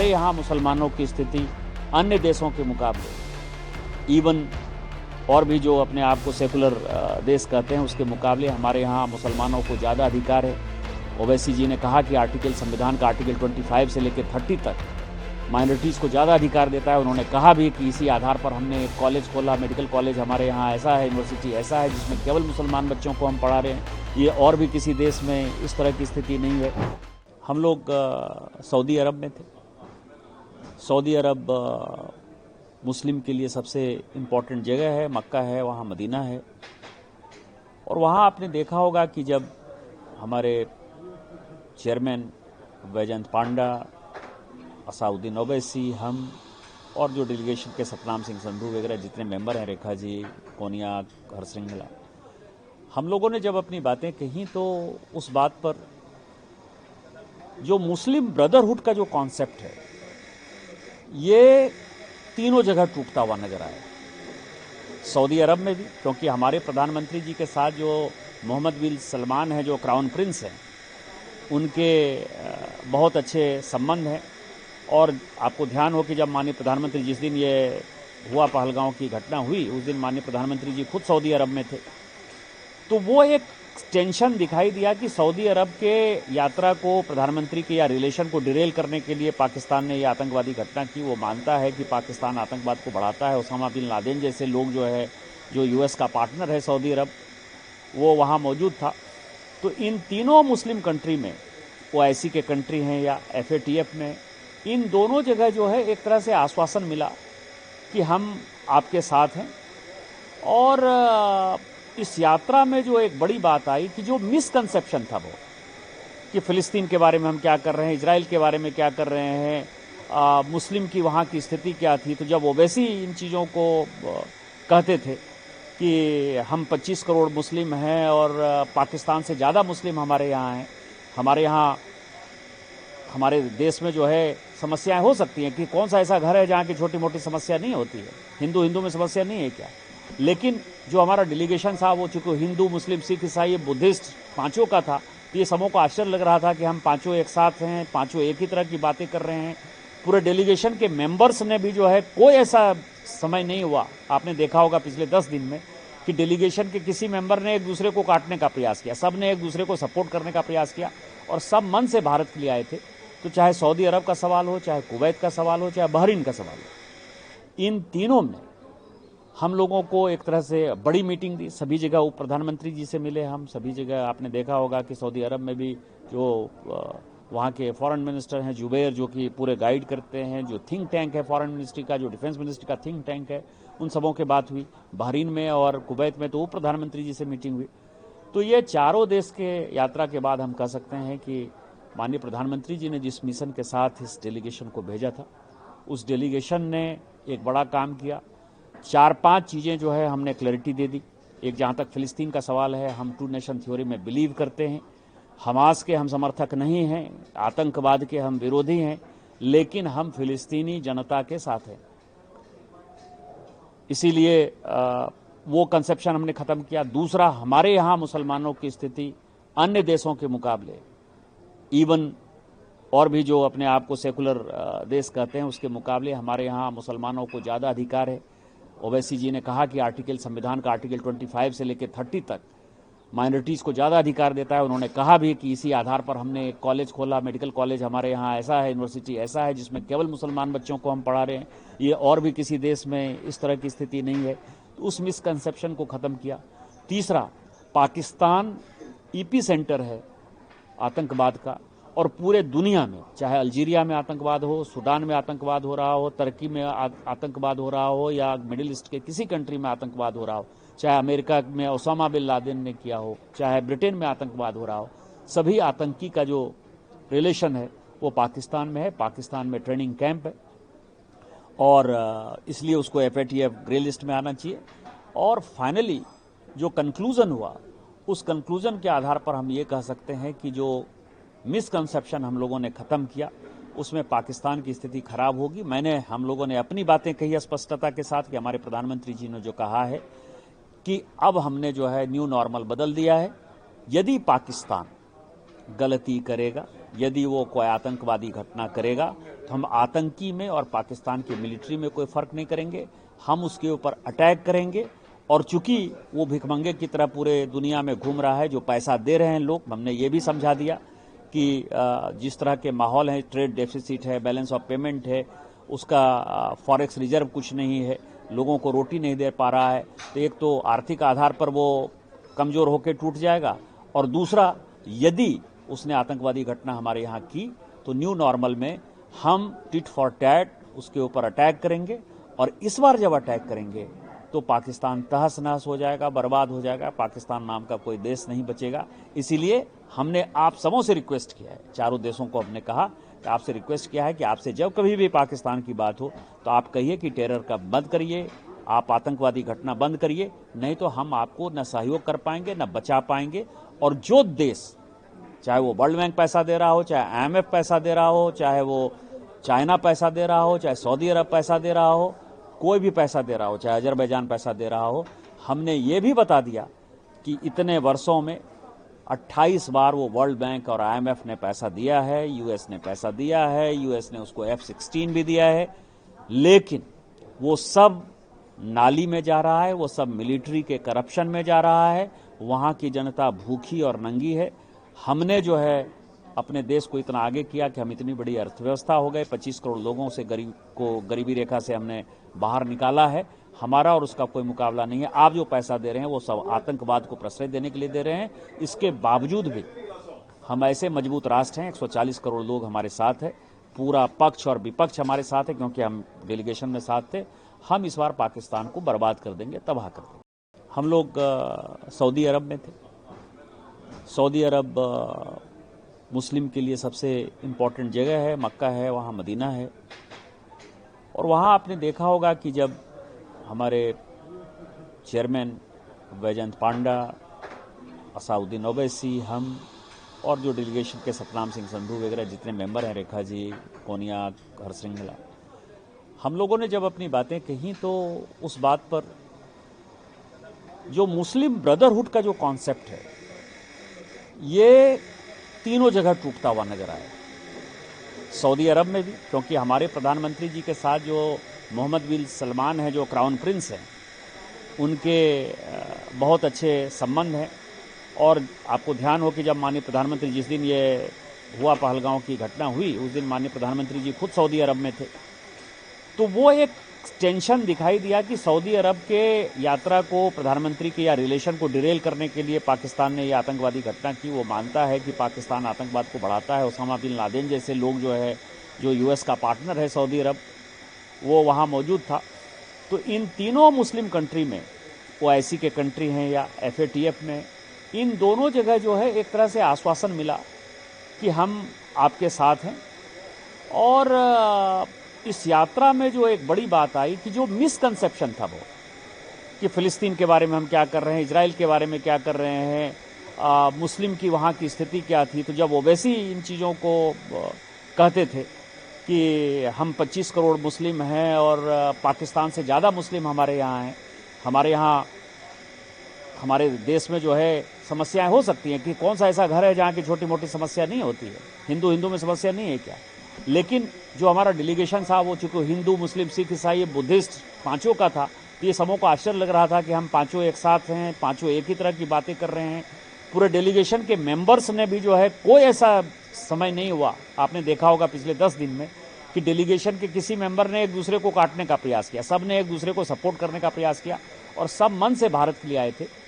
हमारे यहाँ मुसलमानों की स्थिति अन्य देशों के मुकाबले, इवन और भी जो अपने आप को सेकुलर देश कहते हैं उसके मुकाबले हमारे यहाँ मुसलमानों को ज़्यादा अधिकार है। ओवैसी जी ने कहा कि संविधान का आर्टिकल 25 से लेकर 30 तक माइनॉरिटीज़ को ज़्यादा अधिकार देता है। उन्होंने कहा भी कि इसी आधार पर हमने एक कॉलेज खोला, मेडिकल कॉलेज हमारे यहाँ ऐसा है, यूनिवर्सिटी ऐसा है जिसमें केवल मुसलमान बच्चों को हम पढ़ा रहे हैं। ये और भी किसी देश में इस तरह की स्थिति नहीं है। हम लोग सऊदी अरब में थे। सऊदी अरब मुस्लिम के लिए सबसे इम्पोर्टेंट जगह है, मक्का है, वहाँ मदीना है। और वहाँ आपने देखा होगा कि जब हमारे चेयरमैन वैजयंत पांडा, असाउद्दीन ओवैसी, हम और जो डेलीगेशन के सतनाम सिंह संधू वगैरह जितने मेंबर हैं, रेखा जी, कोनिया, हरसिंगला, हम लोगों ने जब अपनी बातें कही तो उस बात पर जो मुस्लिम ब्रदरहुड का जो कॉन्सेप्ट है ये तीनों जगह टूटता हुआ नजर आया। सऊदी अरब में भी, क्योंकि हमारे प्रधानमंत्री जी के साथ जो मोहम्मद बिन सलमान है, जो क्राउन प्रिंस हैं, उनके बहुत अच्छे संबंध हैं। और आपको ध्यान हो कि जब माननीय प्रधानमंत्री, जिस दिन ये हुआ पहलगांव की घटना हुई, उस दिन माननीय प्रधानमंत्री जी खुद सऊदी अरब में थे। तो वो एक टेंशन दिखाई दिया कि सऊदी अरब के यात्रा को, प्रधानमंत्री के या रिलेशन को डिरेल करने के लिए पाकिस्तान ने ये आतंकवादी घटना की। वो मानता है कि पाकिस्तान आतंकवाद को बढ़ाता है। ओसामा बिन लादेन जैसे लोग जो है, जो यूएस का पार्टनर है सऊदी अरब, वो वहाँ मौजूद था। तो इन तीनों मुस्लिम कंट्री में, ओआईसी के कंट्री हैं या एफएटीएफ में, इन दोनों जगह जो है एक तरह से आश्वासन मिला कि हम आपके साथ हैं। और इस यात्रा में जो एक बड़ी बात आई कि जो मिसकंसेप्शन था वो, कि फिलिस्तीन के बारे में हम क्या कर रहे हैं, इजराइल के बारे में क्या कर रहे हैं, मुस्लिम की वहाँ की स्थिति क्या थी। तो जब ओवैसी इन चीज़ों को कहते थे कि हम 25 करोड़ मुस्लिम हैं और पाकिस्तान से ज़्यादा मुस्लिम हमारे यहाँ हैं, हमारे यहाँ, हमारे देश में जो है समस्याएं हो सकती हैं कि कौन सा ऐसा घर है जहाँ की छोटी मोटी समस्या नहीं होती है, हिंदू हिंदू में समस्या नहीं है क्या। लेकिन जो हमारा डेलीगेशन था वो चूंकि हिंदू, मुस्लिम, सिख, ईसाई, बुद्धिस्ट पांचों का था, तो ये सबों को आश्चर्य लग रहा था कि हम पांचों एक साथ हैं, पांचों एक ही तरह की बातें कर रहे हैं। पूरे डेलीगेशन के मेंबर्स ने भी जो है, कोई ऐसा समय नहीं हुआ, आपने देखा होगा पिछले 10 दिन में, कि डेलीगेशन के किसी मेंबर ने एक दूसरे को काटने का प्रयास किया। सब ने एक दूसरे को सपोर्ट करने का प्रयास किया और सब मन से भारत के लिए आए थे। तो चाहे सऊदी अरब का सवाल हो, चाहे कुवैत का सवाल हो, चाहे बहरीन का सवाल हो, इन तीनों में हम लोगों को एक तरह से बड़ी मीटिंग दी। सभी जगह उप प्रधानमंत्री जी से मिले हम, सभी जगह आपने देखा होगा कि सऊदी अरब में भी जो वहाँ के फॉरेन मिनिस्टर हैं जुबैर, जो कि पूरे गाइड करते हैं, जो थिंक टैंक है फॉरेन मिनिस्ट्री का, जो डिफेंस मिनिस्ट्री का थिंक टैंक है, उन सबों के बात हुई। बहरीन में और कुवैत में तो उप प्रधानमंत्री जी से मीटिंग हुई। तो ये चारों देश के यात्रा के बाद हम कह सकते हैं कि माननीय प्रधानमंत्री जी ने जिस मिशन के साथ इस डेलीगेशन को भेजा था, उस डेलीगेशन ने एक बड़ा काम किया। 4-5 चीज़ें जो है हमने क्लैरिटी दे दी। एक, जहाँ तक फिलिस्तीन का सवाल है, हम 2 नेशन थ्योरी में बिलीव करते हैं। हमास के हम समर्थक नहीं हैं, आतंकवाद के हम विरोधी हैं, लेकिन हम फिलिस्तीनी जनता के साथ हैं। इसीलिए वो कंसेप्शन हमने ख़त्म किया। दूसरा, हमारे यहाँ मुसलमानों की स्थिति अन्य देशों के मुकाबले, इवन और भी जो अपने आप को सेकुलर देश कहते हैं उसके मुकाबले हमारे यहाँ मुसलमानों को ज़्यादा अधिकार है। ओवैसी जी ने कहा कि संविधान का आर्टिकल 25 से लेकर 30 तक माइनॉरिटीज़ को ज़्यादा अधिकार देता है। उन्होंने कहा भी कि इसी आधार पर हमने एक कॉलेज खोला, मेडिकल कॉलेज हमारे यहाँ ऐसा है, यूनिवर्सिटी ऐसा है जिसमें केवल मुसलमान बच्चों को हम पढ़ा रहे हैं। ये और भी किसी देश में इस तरह की स्थिति नहीं है। तो उस मिसकंसेप्शन को ख़त्म किया। तीसरा, पाकिस्तान ईपी सेंटर है आतंकवाद का, और पूरे दुनिया में, चाहे अल्जीरिया में आतंकवाद हो, सूडान में आतंकवाद हो रहा हो, तुर्की में आतंकवाद हो रहा हो, या मिडिल ईस्ट के किसी कंट्री में आतंकवाद हो रहा हो, चाहे अमेरिका में ओसामा बिन लादेन ने किया हो, चाहे ब्रिटेन में आतंकवाद हो रहा हो, सभी आतंकी का जो रिलेशन है वो पाकिस्तान में है। पाकिस्तान में ट्रेनिंग कैंप है और इसलिए उसको एफएटीएफ ग्रे लिस्ट में आना चाहिए। और फाइनली जो कंक्लूजन हुआ, उस कंक्लूजन के आधार पर हम ये कह सकते हैं कि जो मिसकंसेप्शन हम लोगों ने ख़त्म किया, उसमें पाकिस्तान की स्थिति खराब होगी। हम लोगों ने अपनी बातें कही स्पष्टता के साथ कि हमारे प्रधानमंत्री जी ने जो कहा है कि अब हमने जो है न्यू नॉर्मल बदल दिया है। यदि पाकिस्तान गलती करेगा, यदि वो कोई आतंकवादी घटना करेगा, तो हम आतंकी में और पाकिस्तान की मिलिट्री में कोई फर्क नहीं करेंगे, हम उसके ऊपर अटैक करेंगे। और चूंकि वो भिखमंगे की तरह पूरे दुनिया में घूम रहा है, जो पैसा दे रहे हैं लोग, हमने ये भी समझा दिया कि जिस तरह के माहौल है, ट्रेड डेफिसिट है, बैलेंस ऑफ पेमेंट है, उसका फॉरेक्स रिजर्व कुछ नहीं है, लोगों को रोटी नहीं दे पा रहा है, तो एक तो आर्थिक आधार पर वो कमजोर होकर टूट जाएगा, और दूसरा यदि उसने आतंकवादी घटना हमारे यहाँ की तो न्यू नॉर्मल में हम टिट फॉर टैट उसके ऊपर अटैक करेंगे। और इस बार जब अटैक करेंगे तो पाकिस्तान तहस नहस हो जाएगा, बर्बाद हो जाएगा, पाकिस्तान नाम का कोई देश नहीं बचेगा। इसीलिए हमने आप सबों से रिक्वेस्ट किया है, चारों देशों को हमने कहा कि आपसे रिक्वेस्ट किया है कि आपसे जब कभी भी पाकिस्तान की बात हो तो आप कहिए कि टेरर का बंद करिए, आप आतंकवादी घटना बंद करिए, नहीं तो हम आपको न सहयोग कर पाएंगे न बचा पाएंगे। और जो देश, चाहे वो वर्ल्ड बैंक पैसा दे रहा हो, चाहे IMF पैसा दे रहा हो, चाहे वो चाइना पैसा दे रहा हो, चाहे सऊदी अरब पैसा दे रहा हो, कोई भी पैसा दे रहा हो, चाहे अजरबैजान पैसा दे रहा हो, हमने ये भी बता दिया कि इतने वर्षों में 28 बार वो वर्ल्ड बैंक और IMF ने पैसा दिया है, यूएस ने पैसा दिया है, यूएस ने उसको F-16 भी दिया है, लेकिन वो सब नाली में जा रहा है, वो सब मिलिट्री के करप्शन में जा रहा है, वहाँ की जनता भूखी और नंगी है। हमने जो है अपने देश को इतना आगे किया कि हम इतनी बड़ी अर्थव्यवस्था हो गए, 25 करोड़ लोगों से गरीबी रेखा से हमने बाहर निकाला है। हमारा और उसका कोई मुकाबला नहीं है। आप जो पैसा दे रहे हैं वो सब आतंकवाद को प्रश्रय देने के लिए दे रहे हैं। इसके बावजूद भी हम ऐसे मजबूत राष्ट्र हैं, 140 करोड़ लोग हमारे साथ है, पूरा पक्ष और विपक्ष हमारे साथ है, क्योंकि हम डेलीगेशन में साथ थे। हम इस बार पाकिस्तान को बर्बाद कर देंगे, तबाह कर देंगे। हम लोग सऊदी अरब में थे। सऊदी अरब मुस्लिम के लिए सबसे इम्पोर्टेंट जगह है, मक्का है, वहाँ मदीना है। और वहाँ आपने देखा होगा कि जब हमारे चेयरमैन वैजयंत पांडा, असाउद्दीन ओवैसी, हम और जो डेलीगेशन के सतनाम सिंह संधू वगैरह जितने मेंबर हैं, रेखा जी, कोनिया, हरसिंगला, हम लोगों ने जब अपनी बातें कही तो उस बात पर जो मुस्लिम ब्रदरहुड का जो कॉन्सेप्ट है, ये तीनों जगह टूटता हुआ नजर आया। सऊदी अरब में भी, क्योंकि हमारे प्रधानमंत्री जी के साथ जो मोहम्मद बिन सलमान हैं, जो क्राउन प्रिंस हैं, उनके बहुत अच्छे संबंध हैं। और आपको ध्यान हो कि जब माननीय प्रधानमंत्री, जिस दिन ये हुआ पहलगांव की घटना हुई, उस दिन माननीय प्रधानमंत्री जी खुद सऊदी अरब में थे। तो वो एक टेंशन दिखाई दिया कि सऊदी अरब के यात्रा को, प्रधानमंत्री के या रिलेशन को डिरेल करने के लिए पाकिस्तान ने ये आतंकवादी घटना की। वो मानता है कि पाकिस्तान आतंकवाद को बढ़ाता है। ओसामा बिन लादेन जैसे लोग जो है, जो यूएस का पार्टनर है सऊदी अरब, वो वहाँ मौजूद था। तो इन तीनों मुस्लिम कंट्री में, OIC के कंट्री हैं या FATF में, इन दोनों जगह जो है एक तरह से आश्वासन मिला कि हम आपके साथ हैं। और इस यात्रा में जो एक बड़ी बात आई कि जो मिसकंसेप्शन था वो, कि फिलिस्तीन के बारे में हम क्या कर रहे हैं, इजराइल के बारे में क्या कर रहे हैं, मुस्लिम की वहाँ की स्थिति क्या थी। तो जब ओवैसी इन चीज़ों को कहते थे कि हम 25 करोड़ मुस्लिम हैं और पाकिस्तान से ज़्यादा मुस्लिम हमारे यहाँ हैं, हमारे यहाँ, हमारे देश में जो है समस्याएं हो सकती हैं, कि कौन सा ऐसा घर है जहाँ की छोटी मोटी समस्या नहीं होती है, हिंदू हिंदू में समस्या नहीं है क्या। लेकिन जो हमारा डेलीगेशन था वो चूंकि हिंदू, मुस्लिम, सिख, ईसाई, बुद्धिस्ट पांचों का था, तो ये सबों को आश्चर्य लग रहा था कि हम पांचों एक साथ हैं, पांचों एक ही तरह की बातें कर रहे हैं। पूरे डेलीगेशन के मेंबर्स ने भी जो है, कोई ऐसा समय नहीं हुआ, आपने देखा होगा पिछले 10 दिन में, कि डेलीगेशन के किसी मेंबर ने एक दूसरे को काटने का प्रयास किया। सब ने एक दूसरे को सपोर्ट करने का प्रयास किया और सब मन से भारत के लिए आए थे।